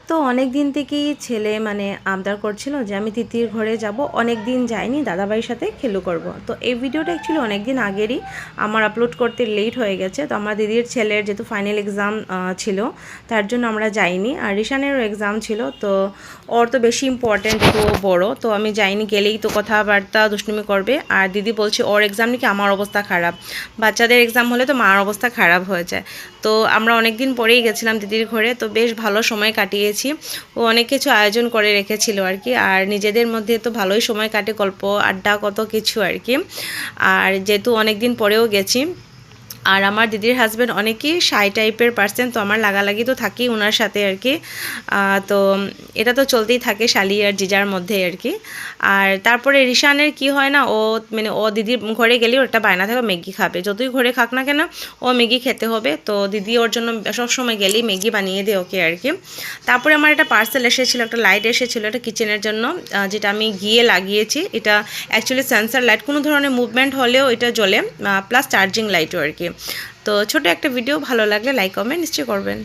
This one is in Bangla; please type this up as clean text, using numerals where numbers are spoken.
তো অনেক দিন থেকেই ছেলে মানে আবদার করছিল যে আমি তিতির ঘরে যাব, অনেক দিন যাইনি, দাদাভাইয়ের সাথে খেলু করব। তো এই ভিডিওটা অ্যাকচুয়ালি অনেক দিন আগেরই, আমার আপলোড করতে লেট হয়ে গেছে। তো আমার দিদির ছেলের যেহেতু ফাইনাল এক্সাম ছিল, তার জন্য আমরা যাইনি। আর রিশানেরও এক্সাম ছিল, তো ওর তো বেশি ইম্পর্ট্যান্ট, যেহেতু ও বড়ো, তো আমি যাইনি। গেলেই তো কথাবার্তা দুষ্টুমি করবে। আর দিদি বলছে ওর এক্সাম নাকি আমার অবস্থা খারাপ, বাচ্চাদের এক্সাম হলে তো মার অবস্থা খারাপ হয়ে যায়। তো আমরা অনেক দিন পরেই গেছিলাম দিদির ঘরে, তো বেশ ভালো সময় কাটিয়েছি। ও অনেক কিছু আয়োজন করে রেখেছিল আর কি, আর নিজেদের মধ্যে তো ভালোই সময় কাটে, গল্প আড্ডা কত কিছু আর কি। আর যেহেতু অনেক দিন পরেও গেছি, আর আমার দিদির হাজব্যান্ড অনেকই শাই টাইপের পার্সন, তো আমার লাগালাগি তো থাকেই ওনার সাথে আর কি। তো এটা তো চলতেই থাকে শালি আর জিজার মধ্যে আর কি। আর তারপরে রিশানের কি হয় না, ও মানে ও দিদির ঘরে গেলেও একটা বায়না থাকে ম্যাগি খাবে, যতই ঘরে খাক না কেন ও ম্যাগি খেতে হবে। তো দিদি ওর জন্য সবসময় গেলেই ম্যাগি বানিয়ে দেয় ওকে আর কি। তারপরে আমার একটা পার্সেল এসেছিলো, একটা লাইট এসেছিলো, এটা কিচেনের জন্য, যেটা আমি গিয়ে লাগিয়েছি। এটা অ্যাকচুয়ালি সেন্সার লাইট, কোনো ধরনের মুভমেন্ট হলেও এটা জ্বলে, প্লাস চার্জিং লাইটও আর কি। তো ছোট একটা ভিডিও, ভালো লাগলে লাইক কমেন্ট নিশ্চয়ই করবেন।